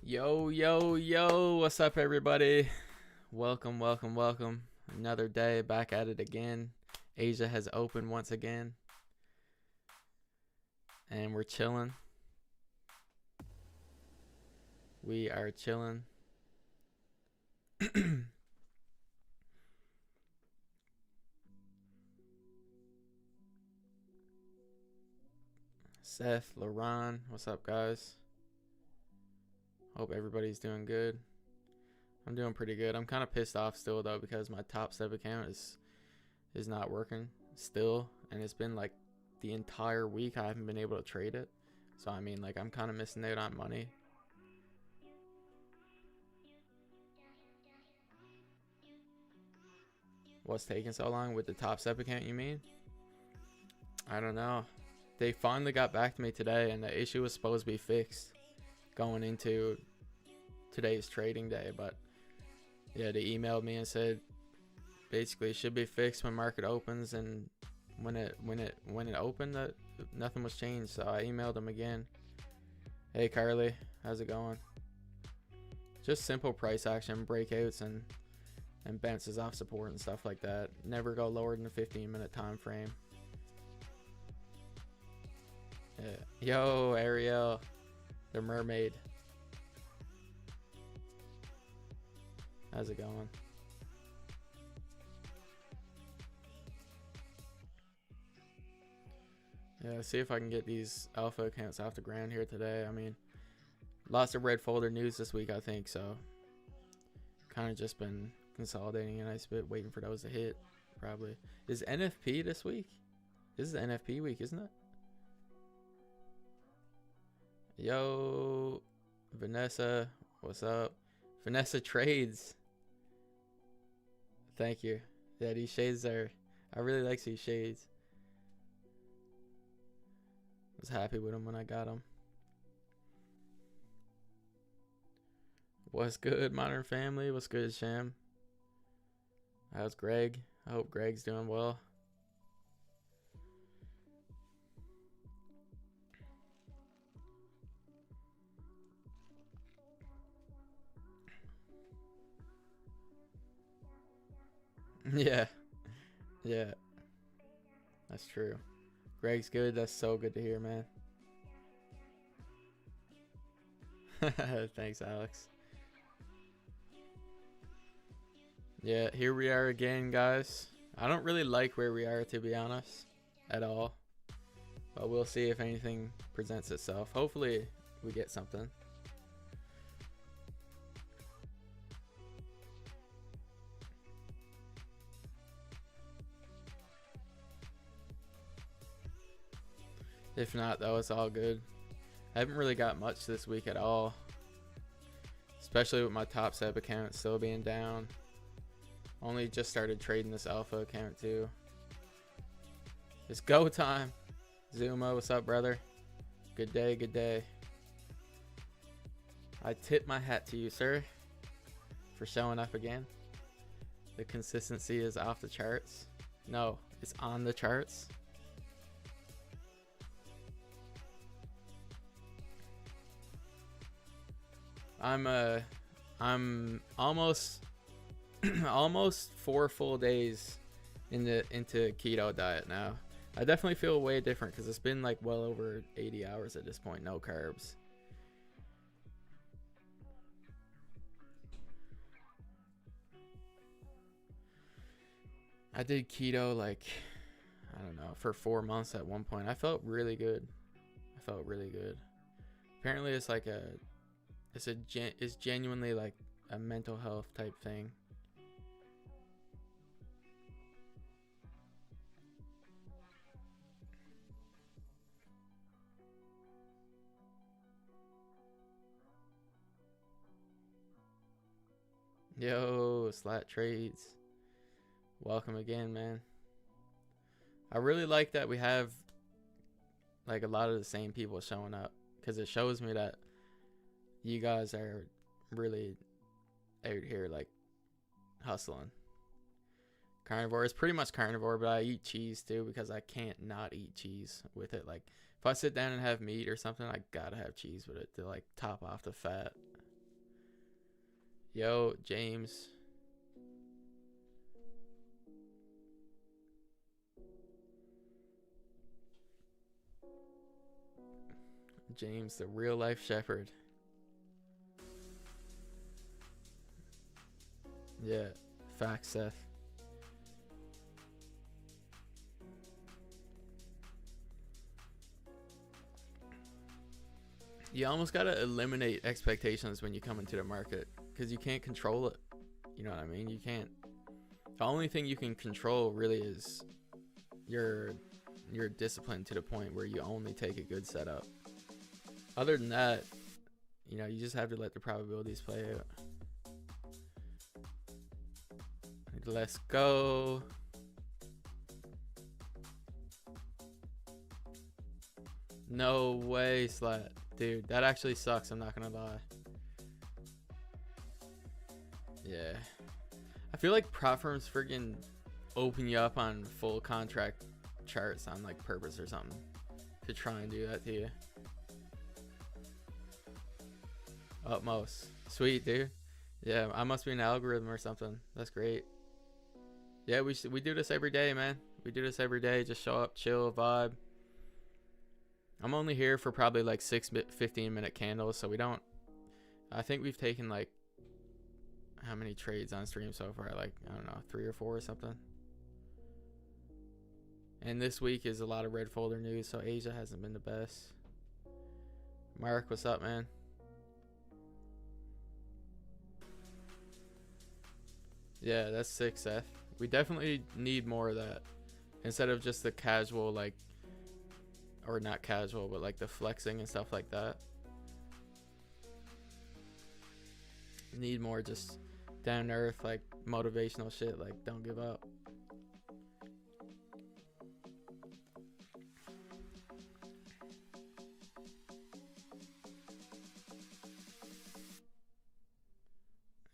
Yo, yo, yo, what's up, everybody? Welcome, welcome, welcome. Another day back at it again. Asia has opened once again, and we're chilling. We are chilling. Seth, Laron, what's up, guys? Hope everybody's doing good. I'm doing pretty good. I'm kind of pissed off still, though, because my Top Step account is not working still, and it's been like the entire week I haven't been able to trade it. So I mean, like, I'm kind of missing out on money. What's taking so long with the Top Step account, you mean? I don't know. They finally got back to me today, and the issue was supposed to be fixed going into today's trading day. But yeah, they emailed me and said basically it should be fixed when market opens, and when it opened, that nothing was changed. So I emailed them again. Hey Carly, how's it going? Just simple price action, breakouts, and bounces off support and stuff like that. Never go lower than a 15-minute time frame. Yeah. Yo, Ariel, the mermaid. How's it going? Yeah, see if I can get these alpha accounts off the ground here today. I mean, lots of red folder news this week, I think, so kind of just been consolidating a nice bit, waiting for those to hit, probably. Is NFP this week? This is NFP week, isn't it? Yo, Vanessa, what's up? Vanessa Trades. Thank you. Yeah, these shades are, I really like these shades. Was happy with them when I got them. What's good, Modern Family? What's good, Sham? How's Greg? I hope Greg's doing well. Yeah, yeah, that's true. Greg's good. That's so good to hear, man. Thanks, Alex. Yeah, here we are again, guys. I don't really like where we are, to be honest, at all. But we'll see if anything presents itself. Hopefully, we get something. If not, though, it's all good. I haven't really got much this week at all. Especially with my Top Step account still being down. Only just started trading this alpha account, too. It's go time. Zuma, what's up, brother? Good day, good day. I tip my hat to you, sir, for showing up again. The consistency is off the charts. No, it's on the charts. I'm almost almost 4 full days into keto diet now. I definitely feel way different because it's been like well over 80 hours at this point, no carbs. I did keto like, I don't know, for 4 months at one point. I felt really good. I felt really good. Apparently it's like it's genuinely like a mental health type thing. Yo, Slat Trades. Welcome again, man. I really like that we have like a lot of the same people showing up because it shows me that you guys are really out here like hustling. Carnivore is pretty much carnivore, but I eat cheese too because I can't not eat cheese with it. Like if I sit down and have meat or something, I gotta have cheese with it to like top off the fat. Yo, James. James, the real life shepherd. Yeah, facts, Seth. You almost gotta eliminate expectations when you come into the market because you can't control it. You know what I mean? You can't. The only thing you can control really is your discipline to the point where you only take a good setup. Other than that, you know, you just have to let the probabilities play out. Let's go. No way, Slat. Dude, that actually sucks, I'm not gonna lie. Yeah. I feel like prop firms friggin' open you up on full contract charts on like purpose or something to try and do that to you. Utmost. Sweet, dude. Yeah, I must be an algorithm or something. That's great. Yeah, we do this every day, man. We do this every day. Just show up, chill, vibe. I'm only here for probably like 15-minute candles, so we don't. I think we've taken like how many trades on stream so far? Like, I don't know, 3 or 4 or something. And this week is a lot of red folder news, so Asia hasn't been the best. Mark, what's up, man? Yeah, that's sick, Seth. We definitely need more of that. Instead of just the casual, like, or not casual, but like the flexing and stuff like that. Need more just down to earth, like motivational shit, like don't give up.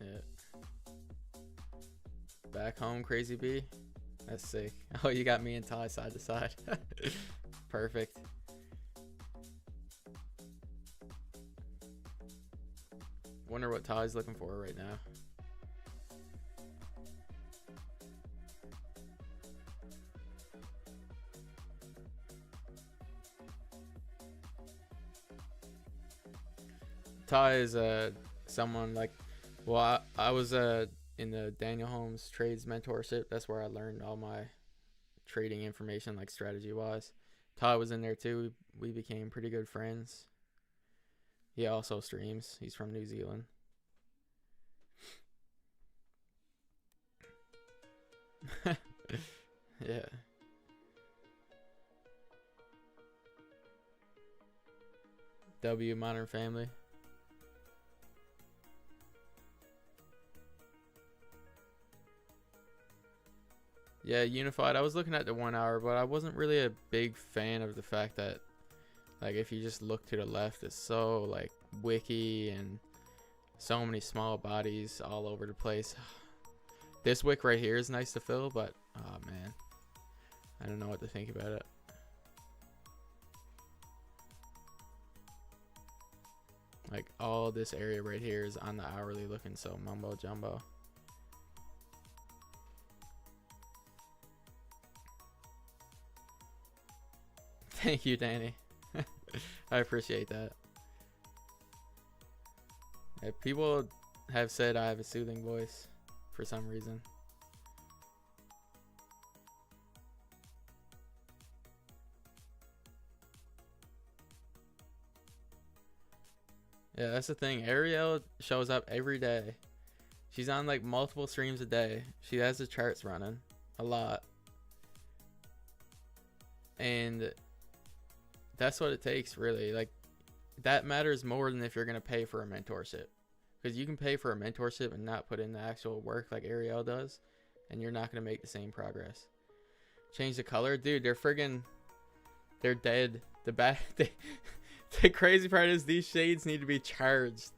Yeah. Back home, Crazy B. That's sick. Oh, you got me and Ty side to side. Perfect. Wonder what Ty's looking for right now. Ty is someone like, well, I was in the Daniel Holmes trades mentorship. That's where I learned all my trading information, like strategy wise. Ty was in there too. We became pretty good friends. He also streams. He's from New Zealand. Yeah. W Modern Family. Yeah, Unified. I was looking at the 1 hour, but I wasn't really a big fan of the fact that, like, if you just look to the left, it's so, like, wicky and so many small bodies all over the place. This wick right here is nice to fill, but, oh, man. I don't know what to think about it. Like, all this area right here is on the hourly looking so mumbo jumbo. Thank you, Danny. I appreciate that. Yeah, people have said I have a soothing voice for some reason. Yeah, that's the thing. Ariel shows up every day. She's on like multiple streams a day. She has the charts running a lot. And that's what it takes, really. Like, that matters more than if you're going to pay for a mentorship. Because you can pay for a mentorship and not put in the actual work like Ariel does. And you're not going to make the same progress. Change the color? Dude, they're dead. The crazy part is these shades need to be charged.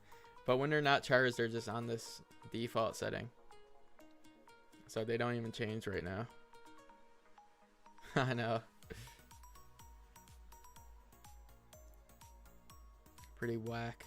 But when they're not charged, they're just on this default setting. So they don't even change right now. I know. Pretty whack.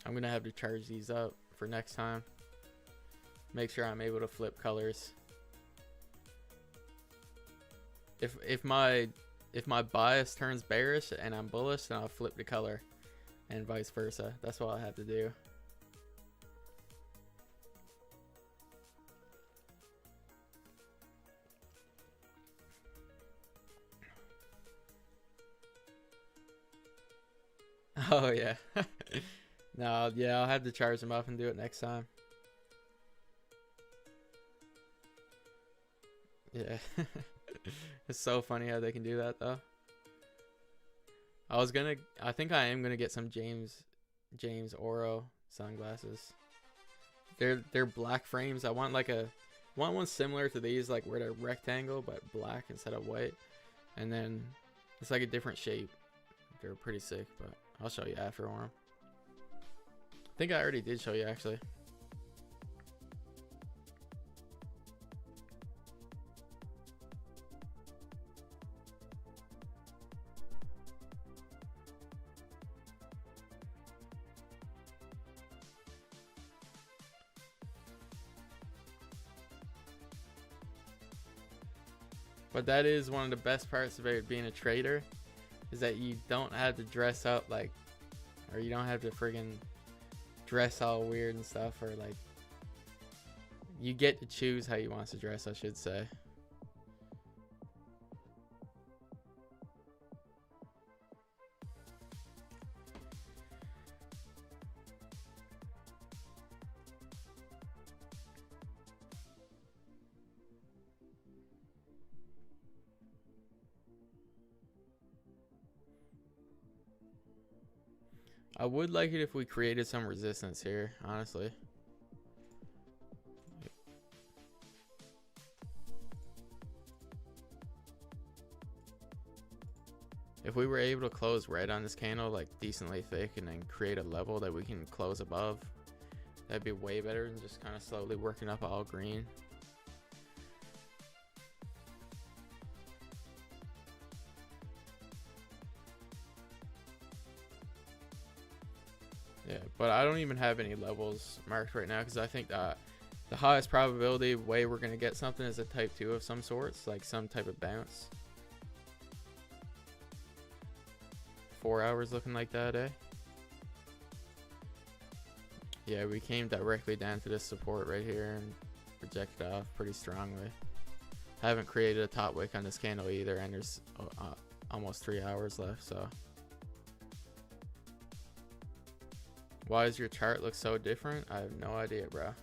I'm gonna have to charge these up for next time. Make sure I'm able to flip colors. If my bias turns bearish and I'm bullish, then I'll flip the color, and vice versa. That's what I have to do. Oh yeah. No, yeah, I'll have to charge them up and do it next time. Yeah. It's so funny how they can do that though. I think I am gonna get some James Oro sunglasses. They're black frames. I want one similar to these, like where they're rectangle but black instead of white. And then it's like a different shape. They're pretty sick, but I'll show you after one. I think I already did show you actually. But that is one of the best parts of being a trader, is that you don't have to dress up like, or you don't have to friggin' dress all weird and stuff, or like, you get to choose how you want to dress, I should say. I would like it if we created some resistance here, honestly. If we were able to close red on this candle, like decently thick, and then create a level that we can close above, that'd be way better than just kind of slowly working up all green. Yeah, but I don't even have any levels marked right now, because I think that the highest probability way we're going to get something is a type 2 of some sorts, like some type of bounce. 4 hours looking like that, eh? Yeah, we came directly down to this support right here and projected off pretty strongly. I haven't created a top wick on this candle either, and there's almost 3 hours left, so. Why does your chart look so different? I have no idea, bro.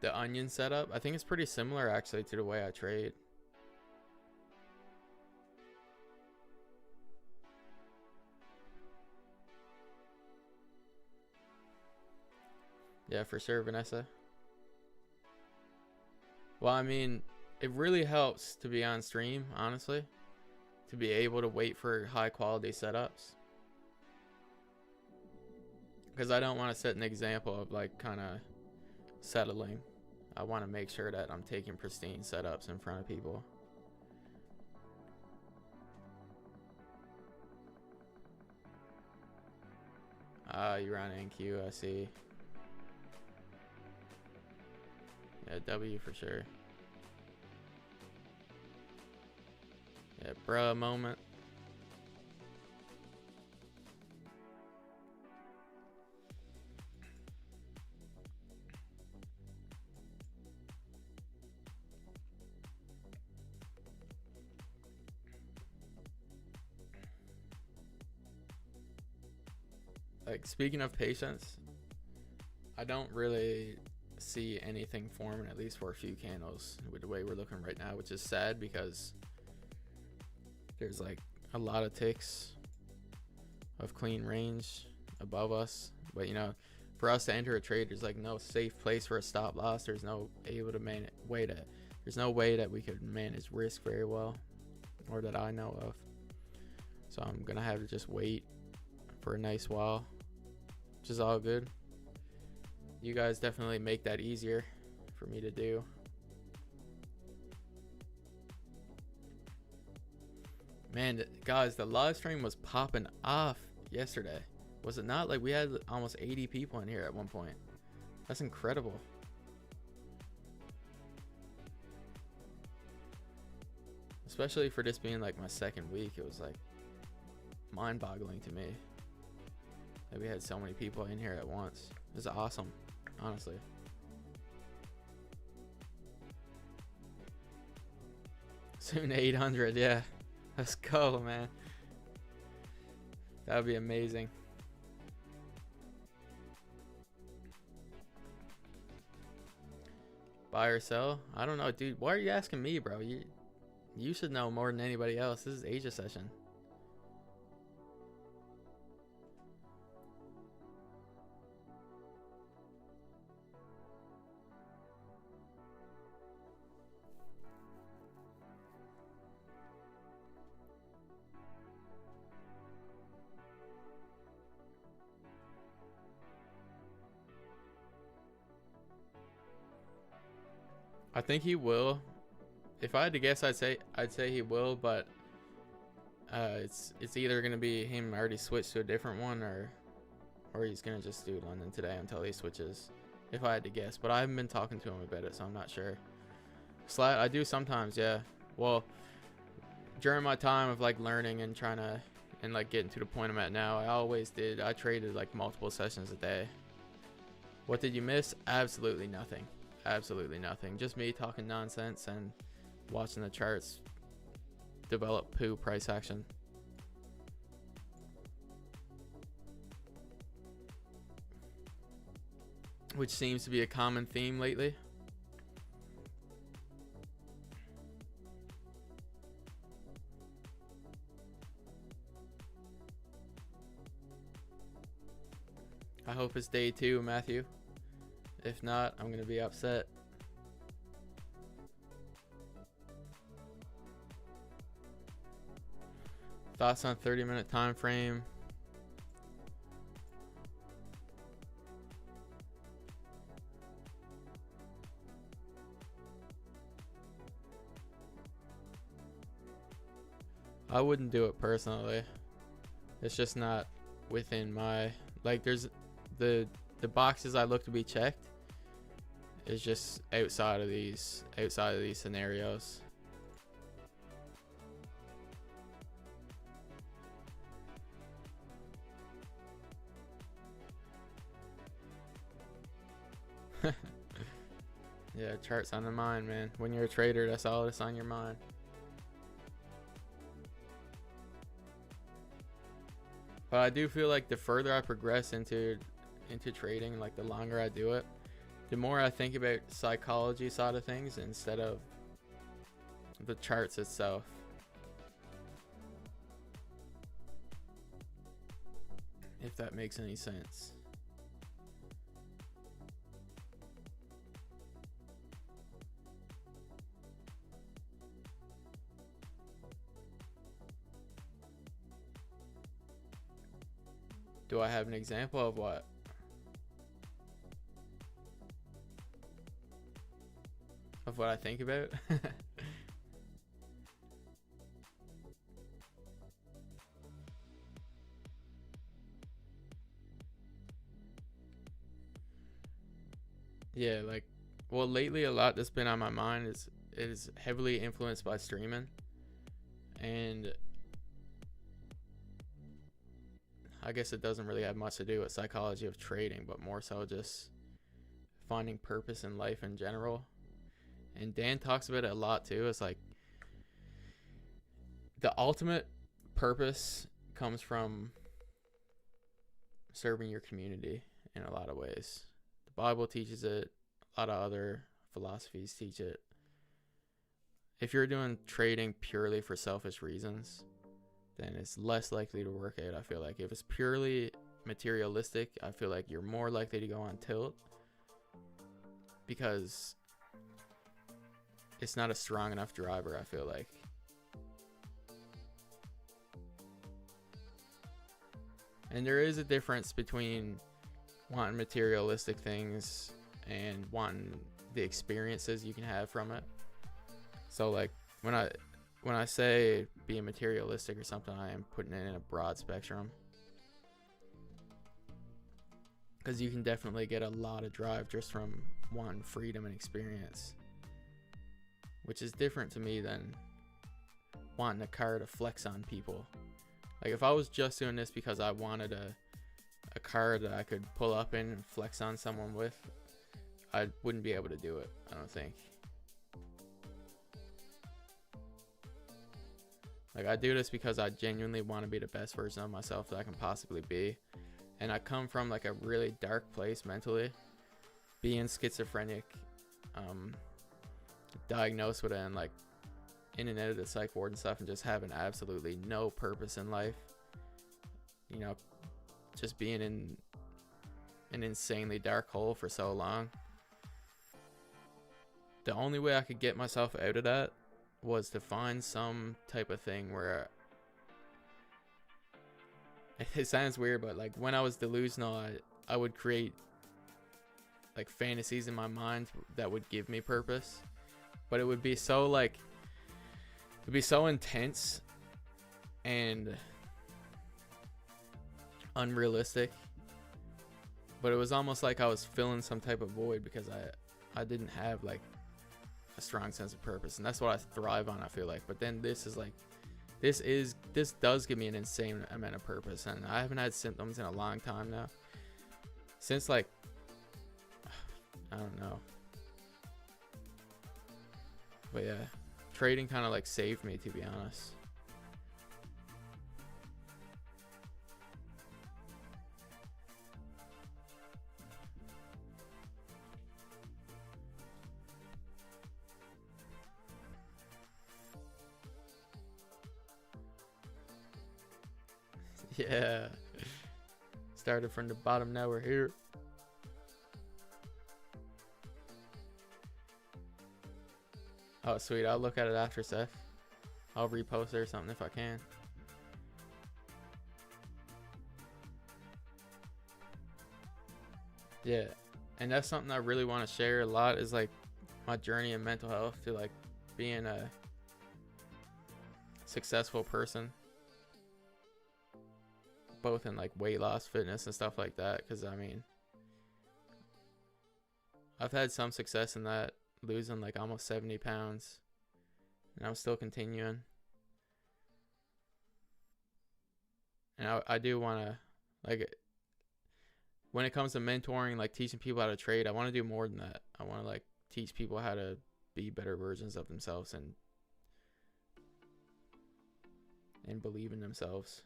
The onion setup, I think it's pretty similar actually to the way I trade. Yeah, for sure, Vanessa. Well, I mean, it really helps to be on stream, honestly, to be able to wait for high quality setups. Because I don't want to set an example of like kind of settling. I want to make sure that I'm taking pristine setups in front of people. You're on NQ, I see. Yeah, W for sure. Yeah, bruh moment. Like, speaking of patience, I don't really see anything forming, at least for a few candles, with the way we're looking right now, which is sad because there's like a lot of ticks of clean range above us. But you know, for us to enter a trade, there's like no safe place for a stop loss. There's no there's no way that we could manage risk very well, or that I know of. So I'm gonna have to just wait for a nice while, which is all good. You guys definitely make that easier for me to do. Man, guys, the live stream was popping off yesterday. Was it not? Like, we had almost 80 people in here at one point. That's incredible. Especially for this being like my second week, it was like mind-boggling to me that we had so many people in here at once. It was awesome, honestly. Soon 800, yeah. Let's go, man. That would be amazing. Buy or sell? I don't know, dude. Why are you asking me, bro? You should know more than anybody else. This is Asia session. I think he will. If I had to guess, I'd say he will, but it's either gonna be him already switched to a different one, or he's gonna just do London today until he switches. If I had to guess, but I haven't been talking to him about it, so I'm not sure. Slat, I do sometimes, yeah. Well, during my time of like learning and trying to and like getting to the point I'm at now, I always did. I traded like multiple sessions a day. What did you miss? Absolutely nothing. Absolutely nothing. Just me talking nonsense and watching the charts develop poo price action. Which seems to be a common theme lately. I hope it's day 2, Matthew. If not, I'm going to be upset. Thoughts on 30-minute time frame? I wouldn't do it personally. It's just not within my, like, there's the boxes I look to be checked is just outside of these scenarios. Yeah, charts on the mind, man. When you're a trader, that's all that's on your mind. But I do feel like the further I progress into trading, like the longer I do it, the more I think about psychology side of things instead of the charts itself. If that makes any sense. Do I have an example of what? Of what I think about? Yeah, like, well, lately a lot that's been on my mind is heavily influenced by streaming, and I guess it doesn't really have much to do with psychology of trading, but more so just finding purpose in life in general. And Dan talks about it a lot too. It's like the ultimate purpose comes from serving your community in a lot of ways. The Bible teaches it. A lot of other philosophies teach it. If you're doing trading purely for selfish reasons, then it's less likely to work out, I feel like. If it's purely materialistic, I feel like you're more likely to go on tilt because it's not a strong enough driver, I feel like. And there is a difference between wanting materialistic things and wanting the experiences you can have from it. So like when I say being materialistic or something, I am putting it in a broad spectrum, because you can definitely get a lot of drive just from wanting freedom and experience, which is different to me than wanting a car to flex on people. Like if I was just doing this because I wanted a car that I could pull up in and flex on someone with, I wouldn't be able to do it, I don't think. Like I do this because I genuinely want to be the best version of myself that I can possibly be. And I come from like a really dark place mentally, being schizophrenic, diagnosed with it, and like in and out of the psych ward and stuff, and just having absolutely no purpose in life. You know, just being in an insanely dark hole for so long. The only way I could get myself out of that was to find some type of thing where it sounds weird, but like when I was delusional, I would create like fantasies in my mind that would give me purpose, but it would be so like, it'd be so intense and unrealistic, but it was almost like I was filling some type of void because I didn't have like a strong sense of purpose, and that's what I thrive on, I feel like. But then this is like, this does give me an insane amount of purpose, and I haven't had symptoms in a long time now, since like, I don't know, but yeah, trading kind of like saved me, to be honest. Yeah, started from the bottom, now we're here. Oh sweet, I'll look at it after, Seth. I'll repost it or something if I can. Yeah, and that's something I really want to share a lot, is like my journey in mental health to like being a successful person, both in like weight loss, fitness, and stuff like that. Because I mean, I've had some success in that, losing like almost 70 pounds, and I'm still continuing. And I do want to, like, when it comes to mentoring, like teaching people how to trade, I want to do more than that. I want to like teach people how to be better versions of themselves and believe in themselves.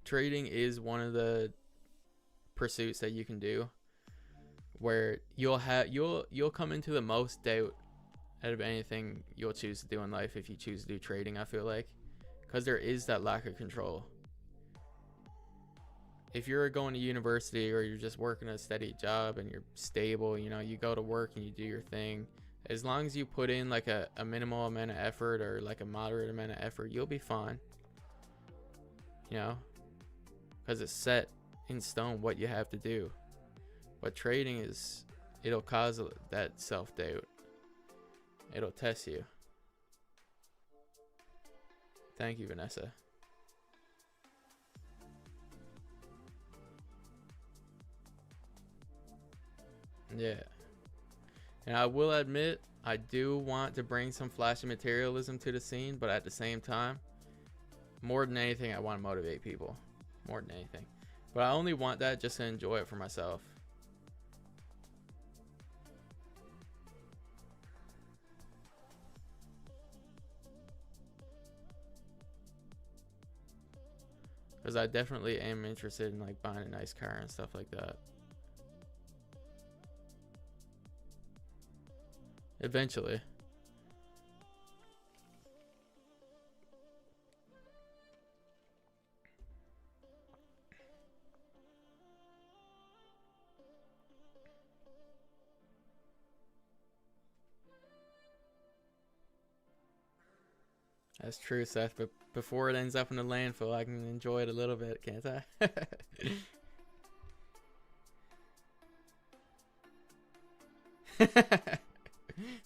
Trading is one of the pursuits that you can do where you'll come into the most doubt out of anything you'll choose to do in life if you choose to do trading, I feel like, because there is that lack of control. If you're going to university or you're just working a steady job and you're stable, you know, you go to work and you do your thing, as long as you put in like a minimal amount of effort or like a moderate amount of effort, you'll be fine, you know, because it's set in stone what you have to do. But trading is, it'll cause that self-doubt. It'll test you. Thank you, Vanessa. Yeah. And I will admit, I do want to bring some flashy materialism to the scene, but at the same time, more than anything, I want to motivate people. More than anything. But I only want that just to enjoy it for myself. Because I definitely am interested in like buying a nice car and stuff like that. Eventually. That's true, Seth. But before it ends up in the landfill, I can enjoy it a little bit, can't I?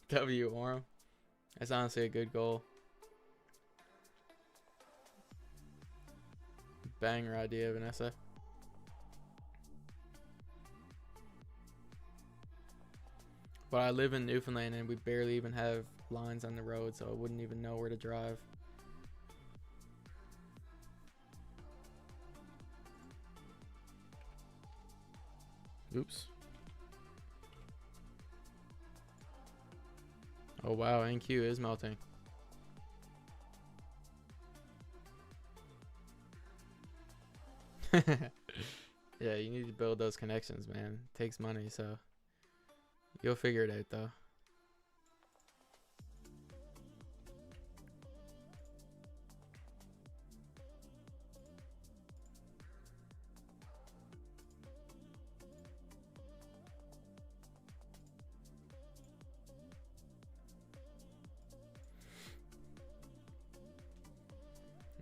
W Orem. That's honestly a good goal. Banger idea, Vanessa. But I live in Newfoundland and we barely even have lines on the road, so I wouldn't even know where to drive. Oops. Oh wow, NQ is melting. Yeah, you need to build those connections, man. It takes money, so you'll figure it out though.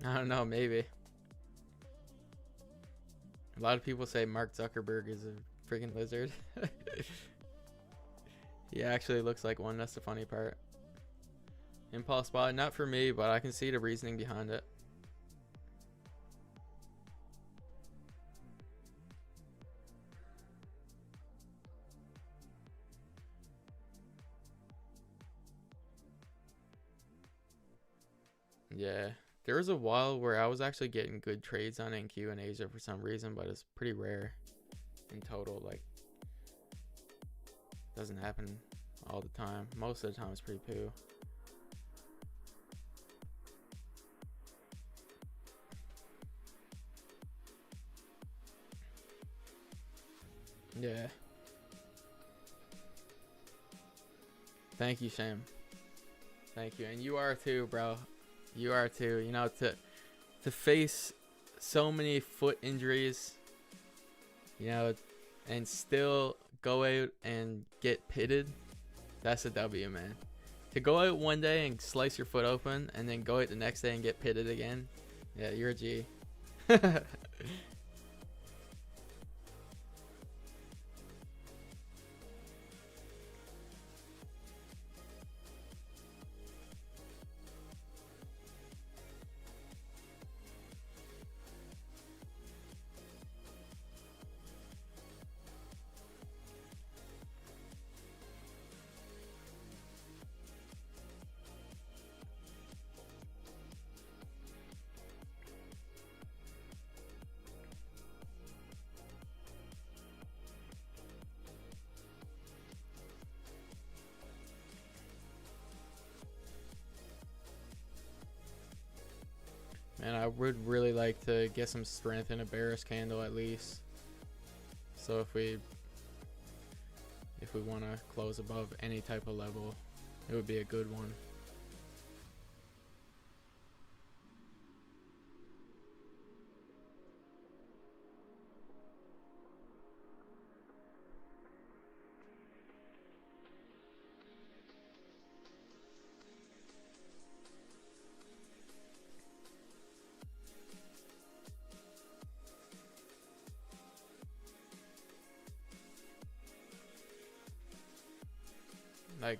I don't know, maybe. A lot of people say Mark Zuckerberg is a freaking lizard. He actually looks like one, that's the funny part. Impulse buy, not for me, but I can see the reasoning behind it. Yeah. There was a while where I was actually getting good trades on NQ in Asia for some reason, but it's pretty rare in total. Like, doesn't happen all the time. Most of the time it's pretty poo. Yeah. Thank you, Sham. Thank you. And you are too, bro. You are too. You know, to face so many foot injuries, you know, and still go out and get pitted, that's a W, man. To go out one day and slice your foot open and then go out the next day and get pitted again, yeah, you're a G. Man, I would really like to get some strength in a bearish candle at least. So if we want to close above any type of level, it would be a good one. Like,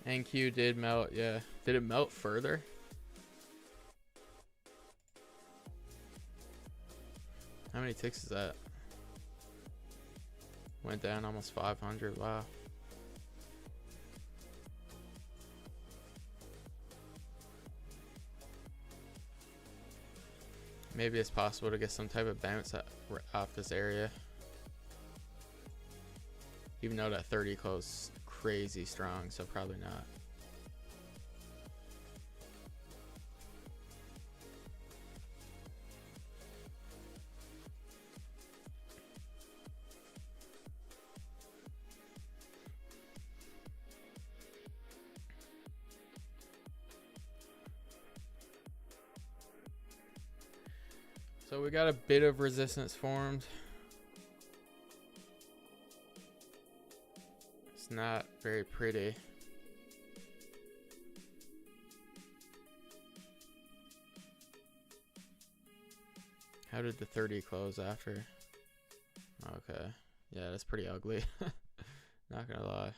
NQ did melt, yeah. Did it melt further? How many ticks is that? Went down almost 500, wow. Maybe it's possible to get some type of bounce off this area. Even though that 30 closed crazy strong, so probably not. So we got a bit of resistance formed. It's not very pretty. How did the 30 close after? Okay. Yeah, that's pretty ugly. Not gonna lie.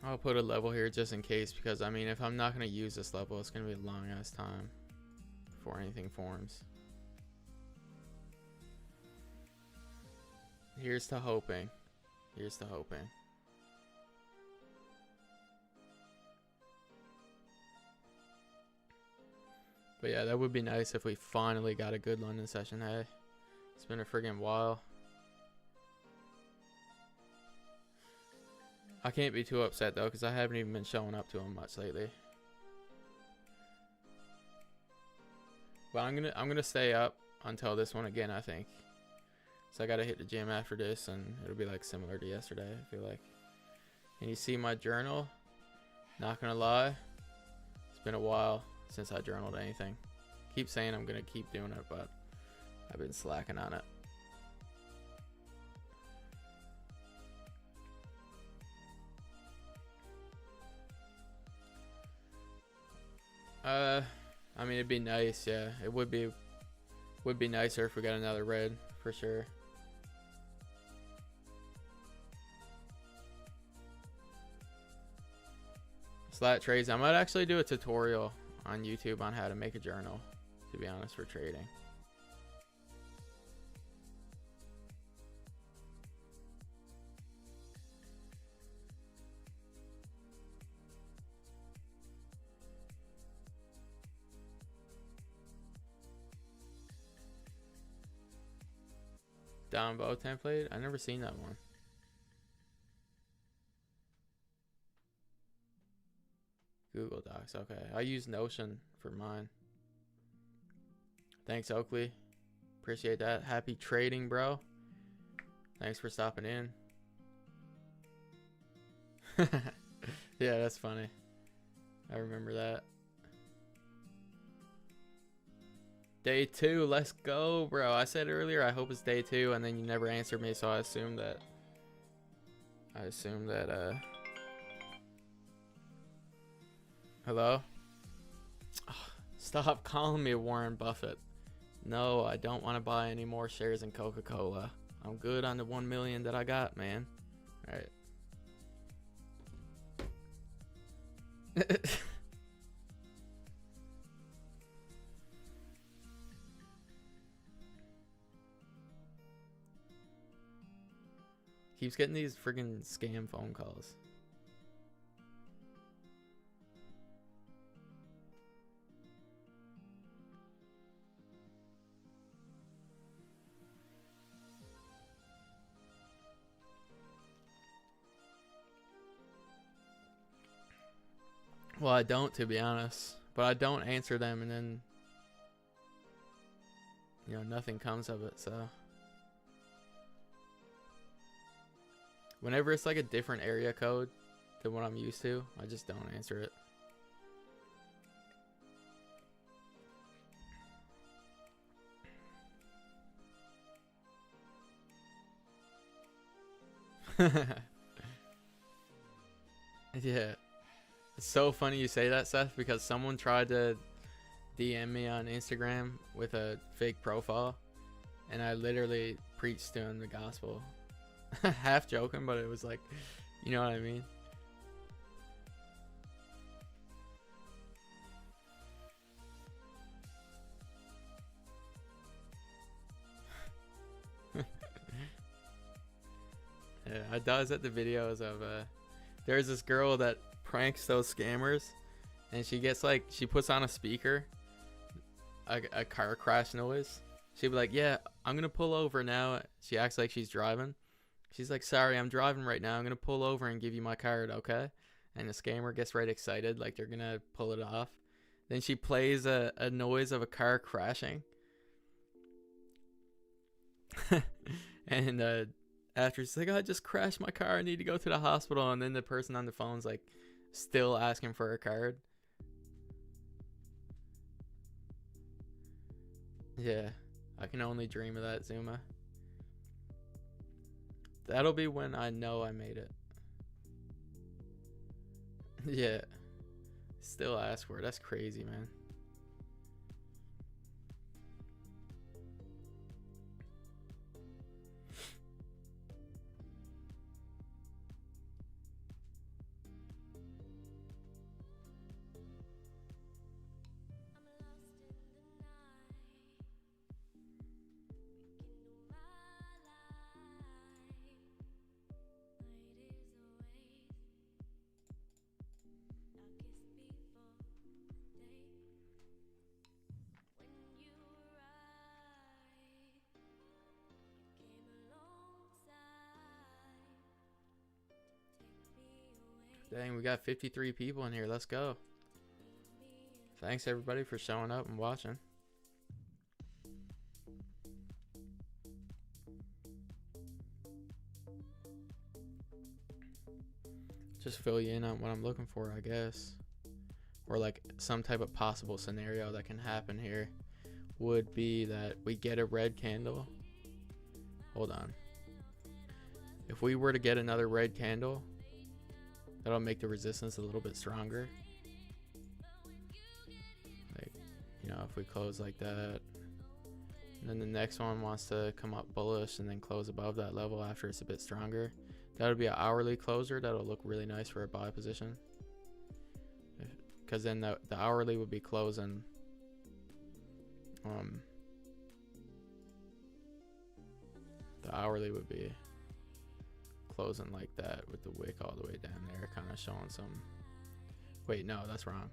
I'll put a level here just in case, because I mean, if I'm not going to use this level, it's going to be a long ass time before anything forms. Here's to hoping. Here's to hoping. But yeah, that would be nice if we finally got a good London session. Hey, it's been a friggin' while. I can't be too upset though, because I haven't even been showing up to him much lately. But I'm gonna stay up until this one again, I think. So I gotta hit the gym after this, and it'll be like similar to yesterday, I feel like. And you see my journal? Not gonna lie, it's been a while since I journaled anything. Keep saying I'm gonna keep doing it, but I've been slacking on it. I mean, it'd be nice, yeah. It would be nicer if we got another red, for sure. Slat trades. I might actually do a tutorial on YouTube on how to make a journal, to be honest, for trading. Down bow template? I never seen that one. Google Docs, okay. I use Notion for mine. Thanks, Oakley. Appreciate that. Happy trading, bro. Thanks for stopping in. Yeah, that's funny. I remember that. Day 2, let's go, bro. I said earlier I hope it's day 2, and then you never answered me, so I assumed that hello? Oh, stop calling me Warren Buffett. No, I don't want to buy any more shares in Coca-Cola. I'm good on the 1 million that I got, man. All right. Keeps getting these friggin' scam phone calls. Well, I don't, to be honest. But I don't answer them, and then, you know, nothing comes of it, so. Whenever it's like a different area code than what I'm used to, I just don't answer it. Yeah. It's so funny you say that, Seth, because someone tried to DM me on Instagram with a fake profile, and I literally preached to him the gospel. Half joking, but it was like, you know what I mean? Yeah, I does at the videos of there's this girl that pranks those scammers, and she gets like, she puts on a speaker a car crash noise. She'd be like, yeah, I'm gonna pull over now. She acts like she's driving. She's like, sorry, I'm driving right now. I'm gonna pull over and give you my card, okay? And the scammer gets right excited, like they're gonna pull it off. Then she plays a noise of a car crashing. And after she's like, I just crashed my car, I need to go to the hospital. And then the person on the phone's like still asking for a card. Yeah, I can only dream of that, Zuma. That'll be when I know I made it. Yeah, still ask for it. That's crazy, man. Dang, we got 53 people in here. Let's go. Thanks everybody for showing up and watching. Just fill you in on what I'm looking for, I guess. Or like some type of possible scenario that can happen here would be that we get a red candle. Hold on. If we were to get another red candle, that'll make the resistance a little bit stronger. Like, you know, if we close like that, and then the next one wants to come up bullish and then close above that level after it's a bit stronger, that would be an hourly closer. That'll look really nice for a buy position. Because then the hourly would be closing the hourly would be closing like that with the wick all the way down there, kind of showing some. Wait, no, that's wrong.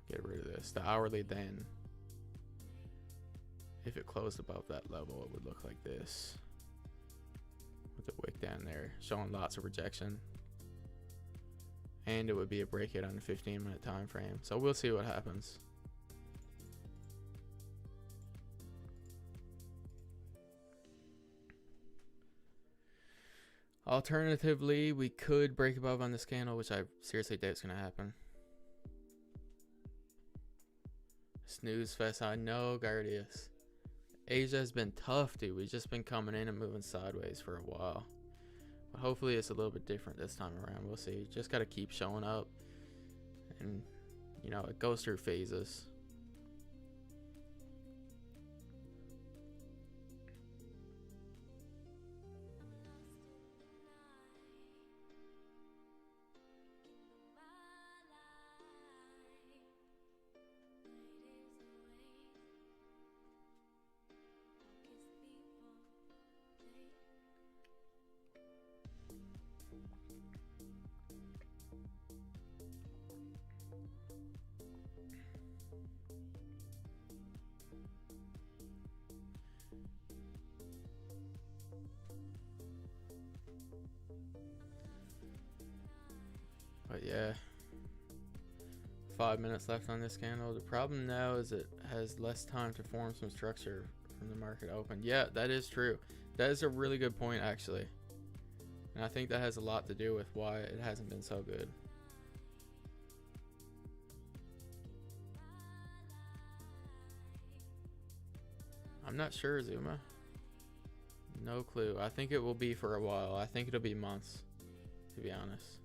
Get rid of this. The hourly then, if it closed above that level, it would look like this with the wick down there showing lots of rejection, and it would be a breakout on the 15-minute time frame. So we'll see what happens. Alternatively, we could break above on this candle, which I seriously doubt it's going to happen. Snooze fest, I know, Guardius. Asia has been tough, dude. We've just been coming in and moving sideways for a while. But hopefully it's a little bit different this time around. We'll see. Just got to keep showing up. And, you know, it goes through phases. But yeah, 5 minutes left on this candle. The problem now is it has less time to form some structure from the market open. Yeah, that is true. That is a really good point, actually. And I think that has a lot to do with why it hasn't been so good. I'm not sure, Zuma. No clue. I think it will be for a while. I think it'll be months, to be honest.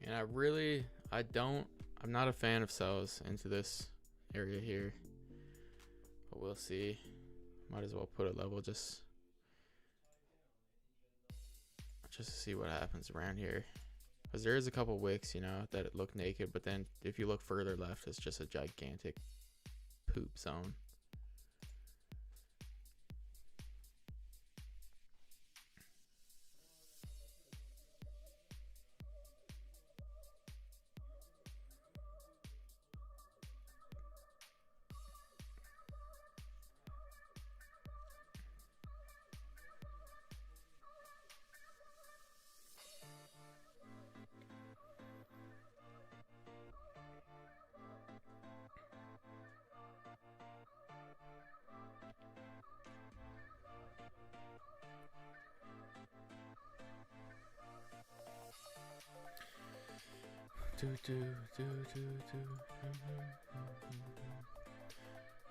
And I'm not a fan of sells into this area here. But we'll see. Might as well put a level just to see what happens around here. Because there is a couple wicks, you know, that look naked. But then if you look further left, it's just a gigantic poop zone.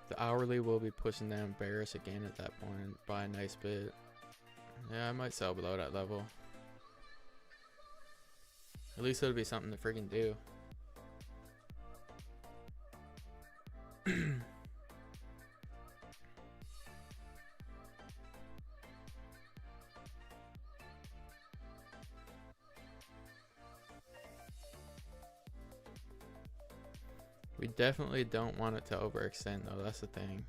The hourly will be pushing down bearish again at that point by a nice bit. Yeah, I might sell below that level. At least it'll be something to freaking do. We definitely don't want it to overextend though, that's the thing.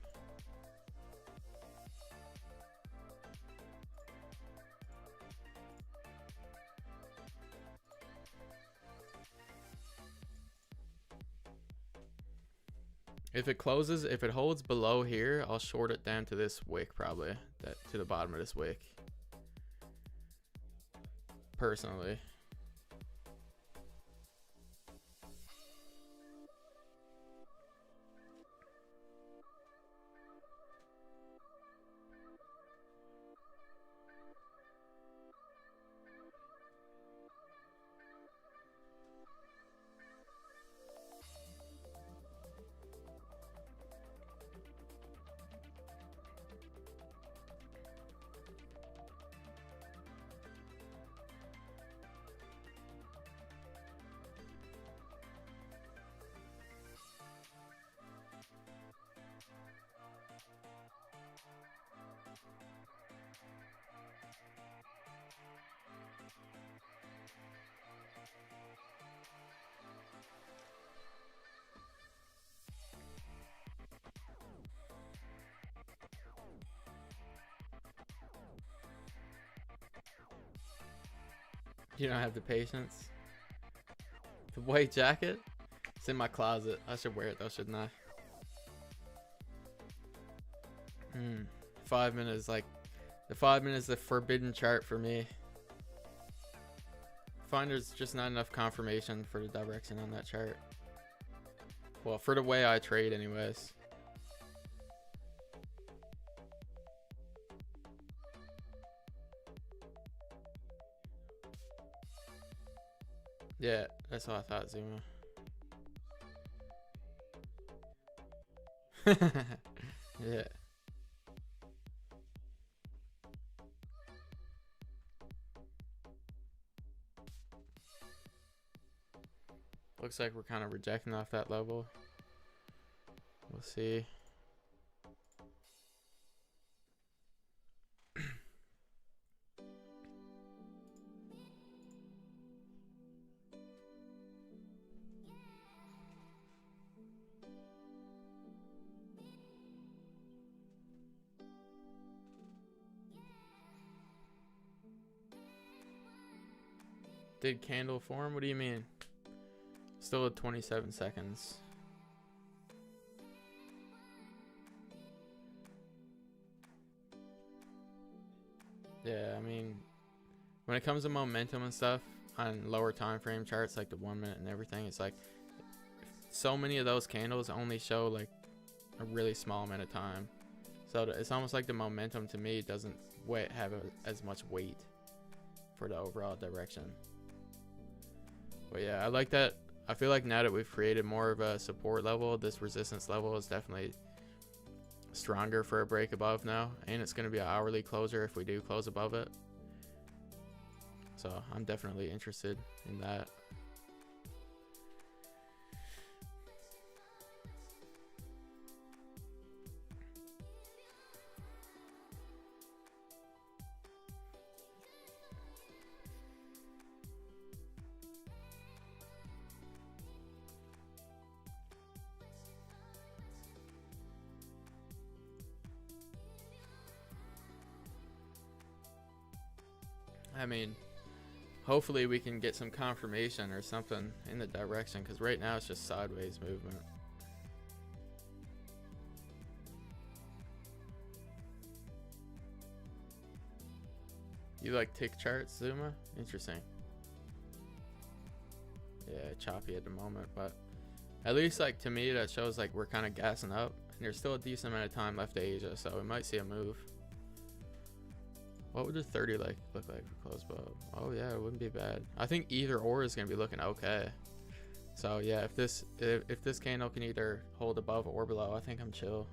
If it closes, if it holds below here, I'll short it down to this wick probably, to the bottom of this wick. Personally. You don't have the patience. The white jacket? It's in my closet. I should wear it though, shouldn't I? 5 minutes, like the 5 minutes, the forbidden chart for me. I find there's just not enough confirmation for the direction on that chart. Well, for the way I trade anyways. Yeah, that's what I thought, Zuma. Yeah. Looks like we're kind of rejecting off that level. We'll see. Did candle form? What do you mean? Still at 27 seconds. Yeah, I mean, when it comes to momentum and stuff on lower time frame charts like the 1 minute and everything, it's like so many of those candles only show like a really small amount of time. So it's almost like the momentum to me doesn't have as much weight for the overall direction. But yeah, I like that. I feel like now that we've created more of a support level, this resistance level is definitely stronger for a break above now. And it's going to be an hourly closer if we do close above it. So I'm definitely interested in that. I mean, hopefully we can get some confirmation or something in the direction, because right now it's just sideways movement. You like tick charts, Zuma? Interesting. Yeah, choppy at the moment, but at least like to me that shows like we're kind of gassing up, and there's still a decent amount of time left to Asia, so we might see a move. What would the 30 look like for close above? Oh yeah, it wouldn't be bad. I think either or is gonna be looking okay. So yeah, if this candle can either hold above or below, I think I'm chill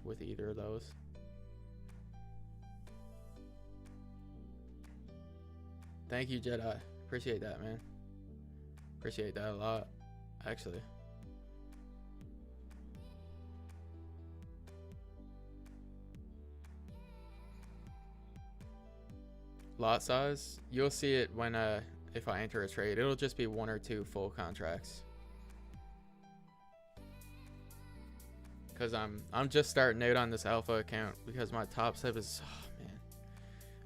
with either of those. Thank you, Jedi. Appreciate that, man. Appreciate that a lot, actually. Lot size, you'll see it when if I enter a trade. It'll just be 1 or 2 full contracts. Cause I'm just starting out on this alpha account because my top step is, oh man,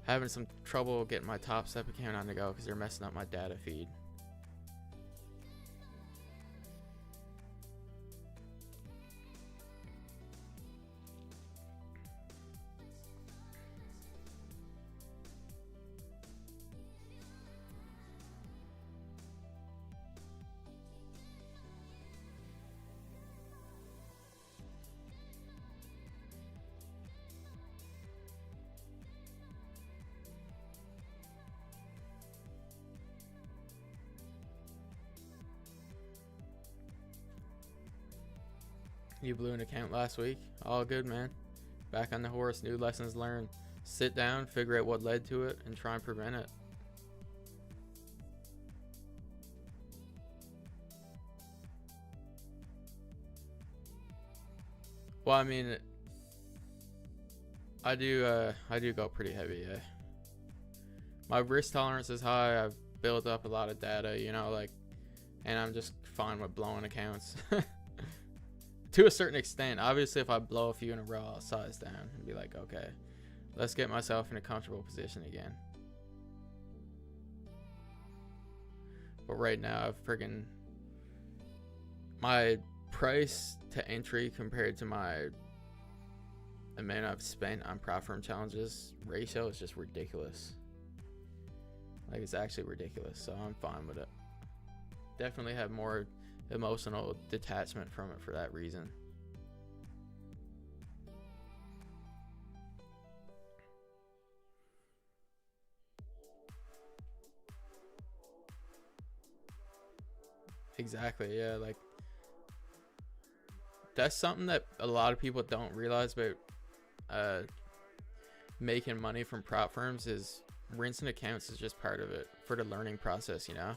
having some trouble getting my top step account on the go because they're messing up my data feed. You blew an account last week. All good, man. Back on the horse, new lessons learned. Sit down, figure out what led to it, and try and prevent it. Well, I mean, I do go pretty heavy, yeah. My risk tolerance is high. I've built up a lot of data, you know, like, and I'm just fine with blowing accounts. To a certain extent. Obviously, if I blow a few in a row, I'll size down and be like, okay, let's get myself in a comfortable position again. But right now, I've friggin' my price to entry compared to my amount I've spent on prop firm challenges ratio is just ridiculous. Like, it's actually ridiculous, so I'm fine with it. Definitely have more emotional detachment from it for that reason. Exactly, yeah, like that's something that a lot of people don't realize about making money from prop firms is rinsing accounts is just part of it for the learning process, you know.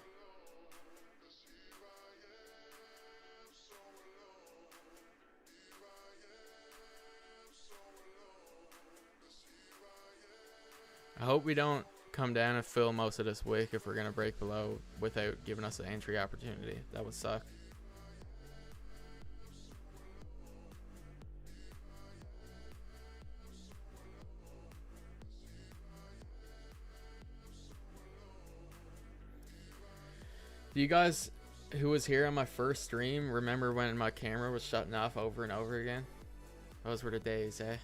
I hope we don't come down and fill most of this wick if we're going to break below without giving us an entry opportunity. That would suck. Do you guys who was here on my first stream remember when my camera was shutting off over and over again? Those were the days, eh?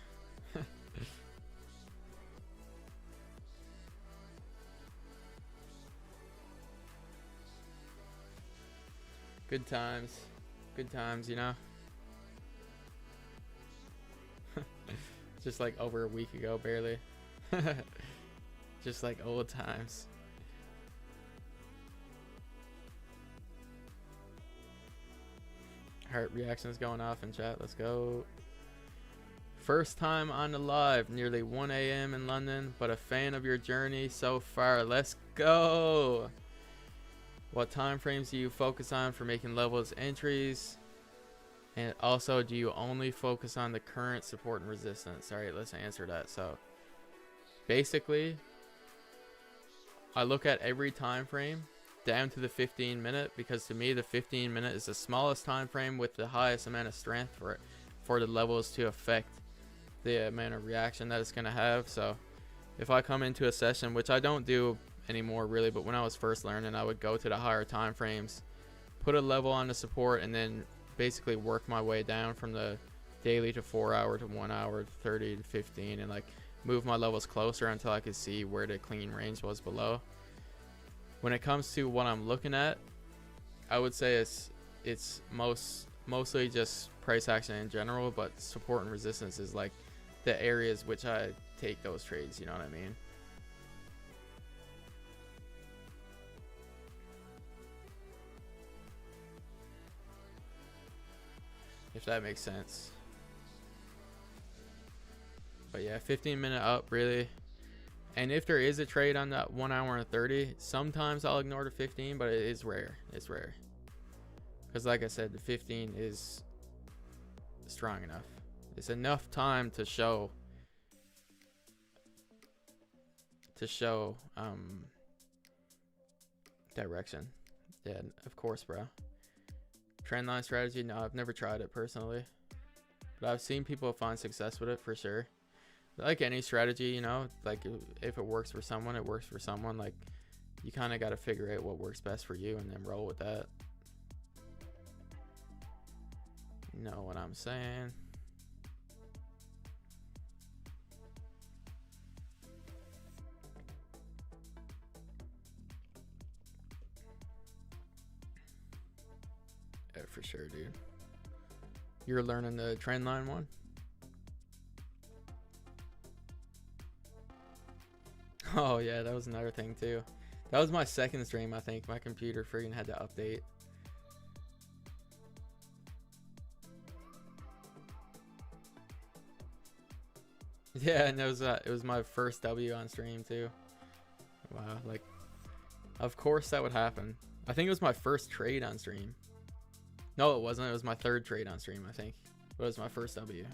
Good times, you know. Just like over a week ago, barely. Just like old times. Heart reactions going off in chat. Let's go. First time on the live, nearly 1 a.m. in London, but a fan of your journey so far. Let's go. What time frames do you focus on for making levels entries? And also, do you only focus on the current support and resistance? All right, let's answer that. So basically, I look at every time frame down to the 15-minute because to me the 15-minute is the smallest time frame with the highest amount of strength for the levels to affect the amount of reaction that it's going to have. So if I come into a session, which I don't do anymore really, but when I was first learning, I would go to the higher time frames, put a level on the support, and then basically work my way down from the daily to 4 hour to 1 hour, 30 to 15, and like move my levels closer until I could see where the clean range was below. When it comes to what I'm looking at, I would say it's mostly just price action in general, but support and resistance is like the areas which I take those trades, you know what I mean? if that makes sense. But yeah, 15-minute up really. And if there is a trade on that 1 hour and 30, sometimes I'll ignore the 15, but it is rare. It's rare. Because like I said, the 15 is strong enough. It's enough time to show direction. Yeah, of course, bro. Trendline strategy, no, I've never tried it personally, but I've seen people find success with it for sure. Like any strategy, you know, like if it works for someone, it works for someone. Like you kind of got to figure out what works best for you and then roll with that. You know what I'm saying? Yeah, for sure, dude. You're learning the trend line one? Oh yeah, that was another thing too. That was my second stream, I think. My computer freaking had to update. Yeah, and it was my first W on stream too. Wow, like, of course that would happen. I think it was my first trade on stream. No, it wasn't. It was my third trade on stream, I think. But it was my first W.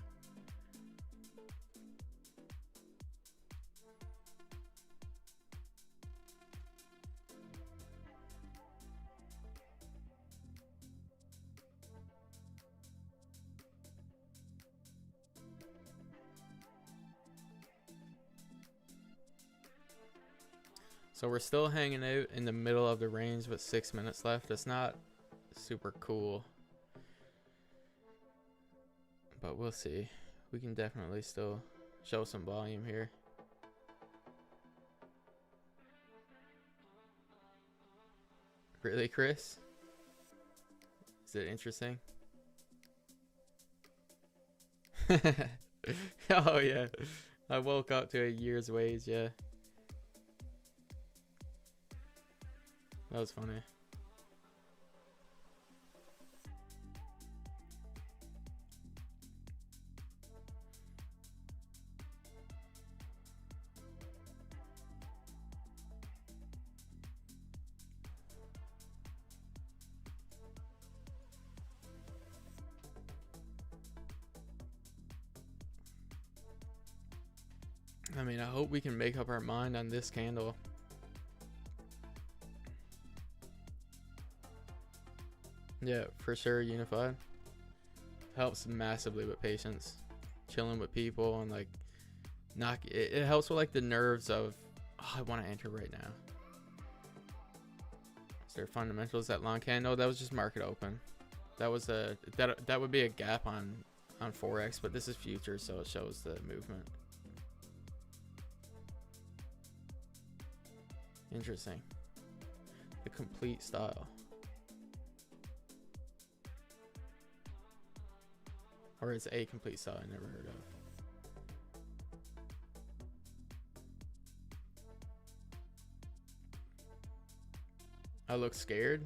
So we're still hanging out in the middle of the range with 6 minutes left. It's not super cool, but we'll see. We can definitely still show some volume here. Really, Chris? Is it interesting? Oh yeah, I woke up to a year's wage. Yeah, that was funny. I mean, I hope we can make up our mind on this candle. Yeah, for sure, unified. Helps massively with patience. Chilling with people and like it helps with like the nerves of, oh, I want to enter right now. Is there fundamentals that long candle? That was just market open. That was that would be a gap on Forex, but this is future, so it shows the movement. Interesting. The complete style. Or it's a complete style I never heard of. I look scared.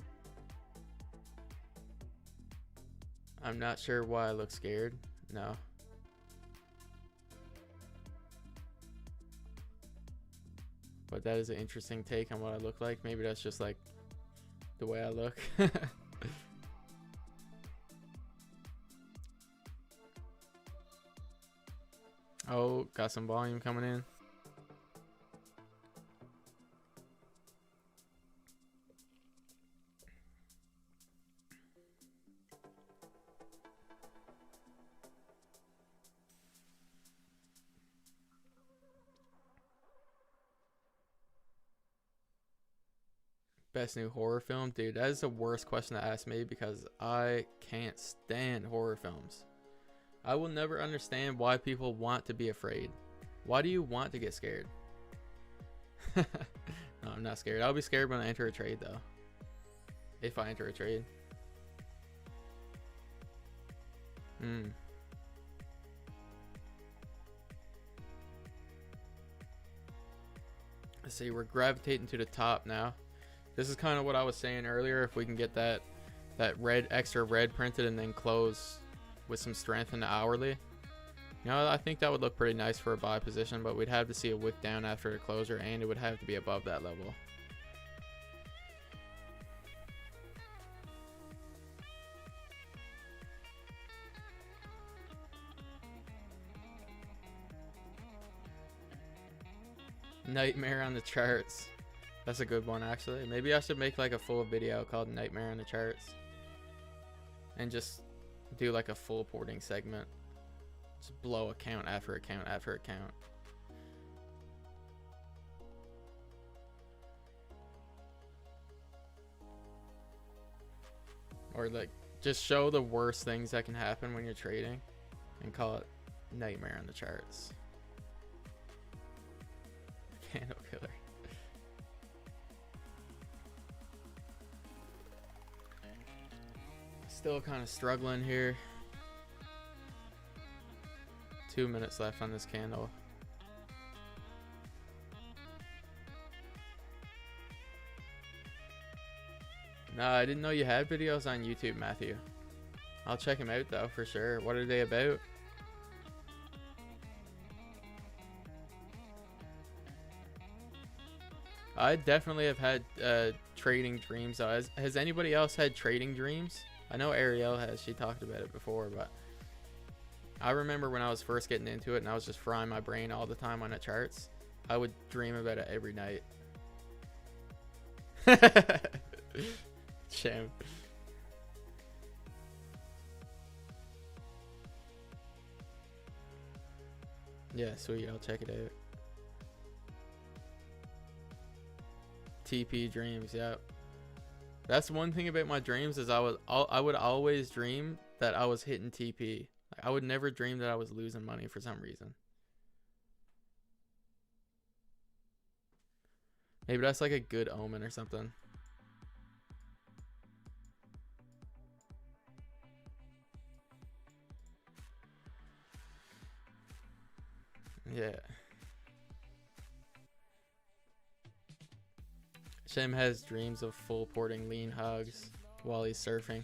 I'm not sure why I look scared. No. But that is an interesting take on what I look like. Maybe that's just like the way I look. Oh, got some volume coming in. Best new horror film? Dude, that is the worst question to ask me because I can't stand horror films. I will never understand why people want to be afraid. Why do you want to get scared? No, I'm not scared. I'll be scared when I enter a trade though. If I enter a trade. Let's see, we're gravitating to the top now. This is kind of what I was saying earlier. If we can get that red, extra red printed and then close with some strength in the hourly. You know, I think that would look pretty nice for a buy position, but we'd have to see a wick down after the closure, and it would have to be above that level. Nightmare on the charts. That's a good one, actually. Maybe I should make like a full video called Nightmare on the Charts and just do like a full porting segment. Just blow account after account after account. Or like just show the worst things that can happen when you're trading and call it Nightmare on the Charts. Candle killer. Still kind of struggling here. 2 minutes left on this candle. No, I didn't know you had videos on YouTube, Matthew. I'll check them out though for sure. What are they about? I definitely have had trading dreams. Has anybody else had trading dreams? I know Ariel has. She talked about it before, but I remember when I was first getting into it and I was just frying my brain all the time on the charts. I would dream about it every night. Shame. Yeah, sweet. I'll check it out. TP dreams, yeah. That's one thing about my dreams is I would always dream that I was hitting TP. Like, I would never dream that I was losing money for some reason. Maybe that's like a good omen or something. Yeah. Shem has dreams of full porting lean hugs while he's surfing.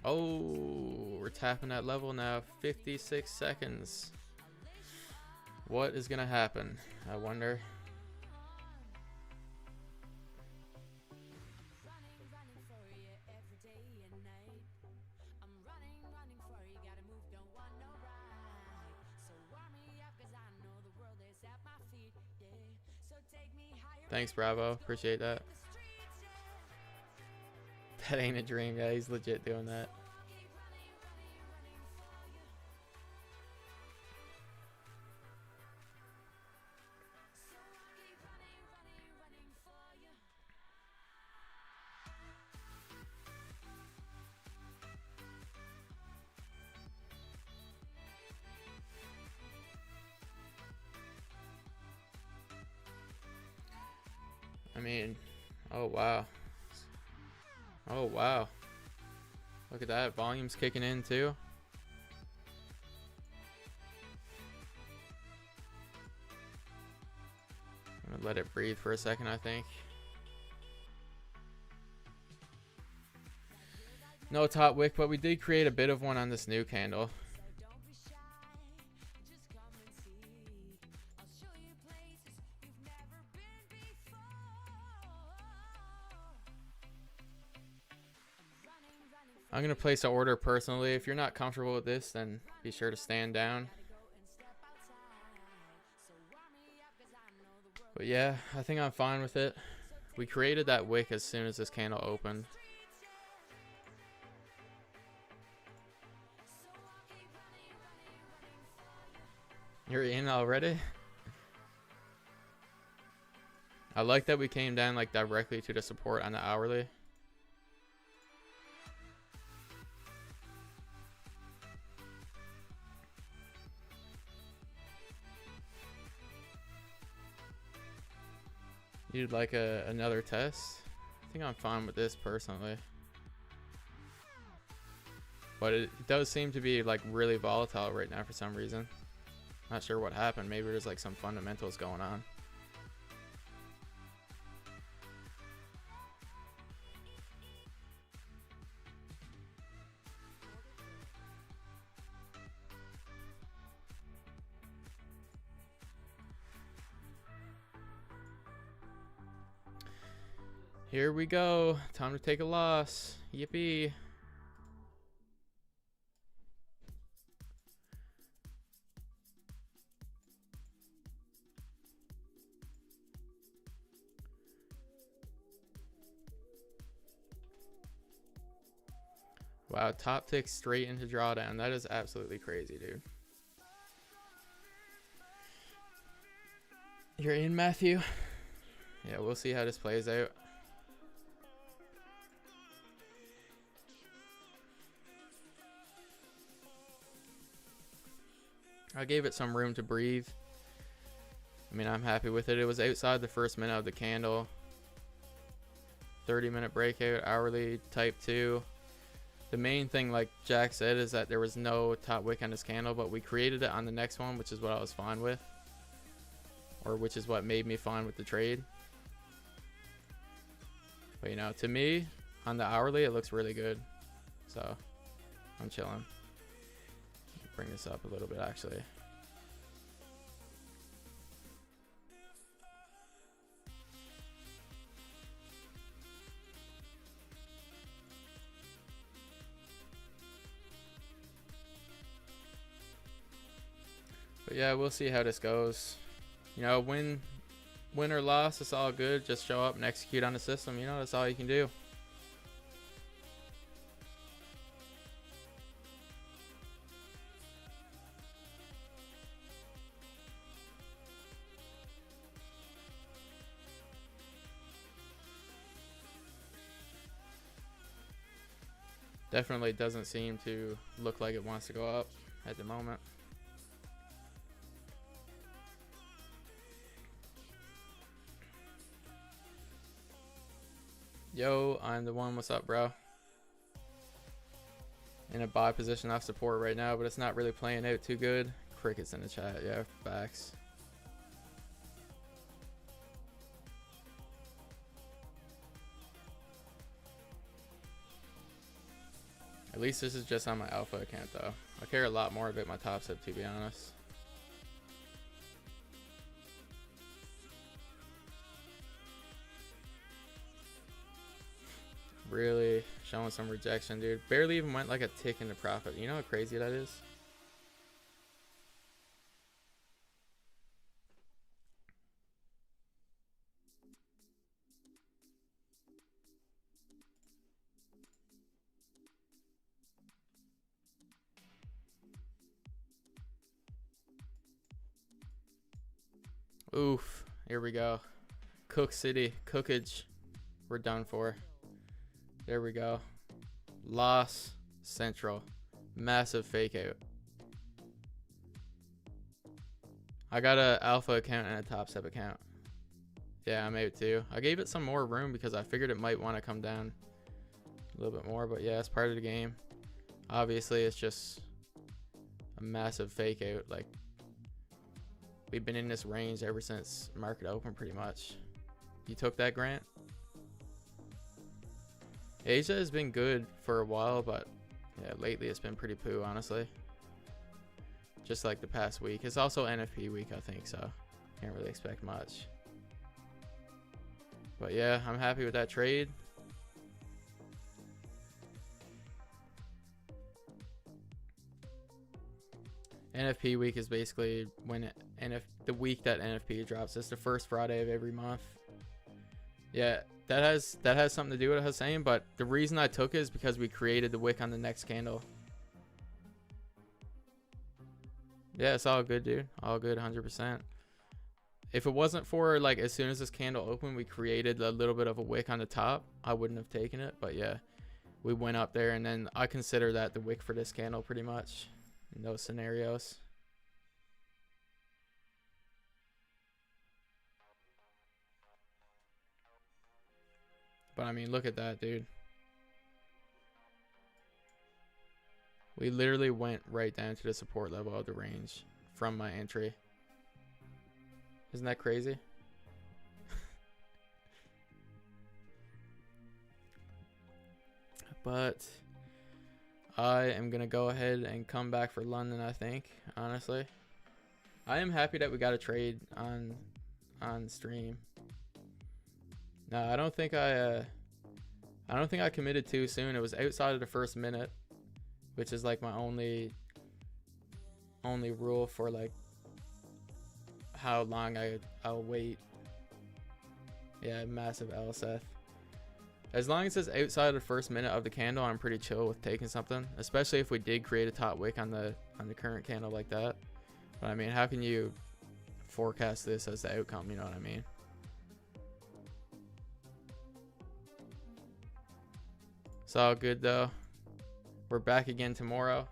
Oh, we're tapping that level now. 56 seconds. What is gonna happen? I wonder. Thanks, Bravo. Appreciate that. That ain't a dream, yeah. He's legit doing that. I mean, oh wow. Oh wow. Look at that. Volume's kicking in too. I'm gonna let it breathe for a second, I think. No top wick, but we did create a bit of one on this new candle. I'm going to place an order personally. If you're not comfortable with this, then be sure to stand down. But yeah, I think I'm fine with it. We created that wick as soon as this candle opened. You're in already? I like that we came down like directly to the support on the hourly. You'd like another test? I think I'm fine with this personally. But it does seem to be like really volatile right now for some reason. Not sure what happened. Maybe there's like some fundamentals going on. Here we go. Time to take a loss. Yippee. Wow, top tick straight into drawdown. That is absolutely crazy, dude. You're in, Matthew? Yeah, we'll see how this plays out. I gave it some room to breathe. I mean, I'm happy with it. It was outside the first minute of the candle. 30-minute breakout, hourly, type 2. The main thing, like Jack said, is that there was no top wick on this candle, but we created it on the next one, which is what I was fine with. Or which is what made me fine with the trade. But, you know, to me, on the hourly, it looks really good. So, I'm chilling. Bring this up a little bit, actually. But yeah, we'll see how this goes. You know, win or loss, it's all good. Just show up and execute on the system. You know, that's all you can do. Definitely doesn't seem to look like it wants to go up at the moment. Yo, I'm the one. What's up, bro? In a buy position off support right now, but it's not really playing out too good. Crickets in the chat. Yeah, backs. At least this is just on my alpha account, though. I care a lot more about my top step, to be honest. Really showing some rejection, dude. Barely even went like a tick into profit. You know how crazy that is? Oof. Here we go. Cook City. Cookage. We're done for. There we go. Loss Central. Massive fake out. I got a alpha account and a top step account. Yeah, I'm out too. I gave it some more room because I figured it might want to come down a little bit more, but yeah, it's part of the game. Obviously, it's just a massive fake out. Like, we've been in this range ever since market open, pretty much. You took that, Grant? Asia has been good for a while, but yeah, lately it's been pretty poo, honestly. Just like the past week. It's also NFP week, I think, so can't really expect much. But yeah, I'm happy with that trade. NFP week is basically when the week that NFP drops. It's the first Friday of every month. Yeah, that has something to do with what I was saying, but the reason I took it is because we created the wick on the next candle. Yeah, it's all good, dude. All good, 100%. If it wasn't for, like, as soon as this candle opened, we created a little bit of a wick on the top, I wouldn't have taken it. But yeah, we went up there, and then I consider that the wick for this candle pretty much in those scenarios. But I mean, look at that, dude. We literally went right down to the support level of the range from my entry. Isn't that crazy? But I am going to go ahead and come back for London, I think, honestly. I am happy that we got a trade on stream. No, I don't think I committed too soon. It was outside of the first minute, which is like my only rule for like how long I'll wait. Yeah, massive L, Seth. As long as it's outside of the first minute of the candle, I'm pretty chill with taking something, especially if we did create a top wick on the current candle like that. But I mean, how can you forecast this as the outcome? You know what I mean? It's all good though. We're back again tomorrow,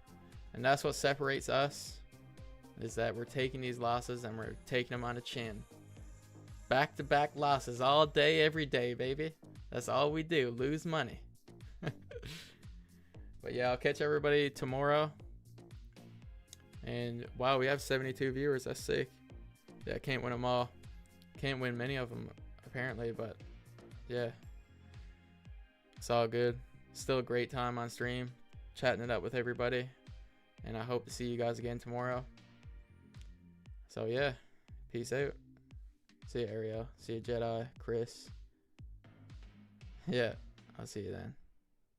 and that's what separates us, is that we're taking these losses and we're taking them on the chin. Back-to-back losses all day, every day, baby. That's all we do, lose money. But yeah, I'll catch everybody tomorrow. And wow, we have 72 viewers. That's sick. Yeah, I can't win them all. Can't win many of them, apparently, but yeah. It's all good. Still a great time on stream, chatting it up with everybody. And I hope to see you guys again tomorrow. So yeah, peace out. See you, Ariel. See you, Jedi. Chris. Yeah, I'll see you then.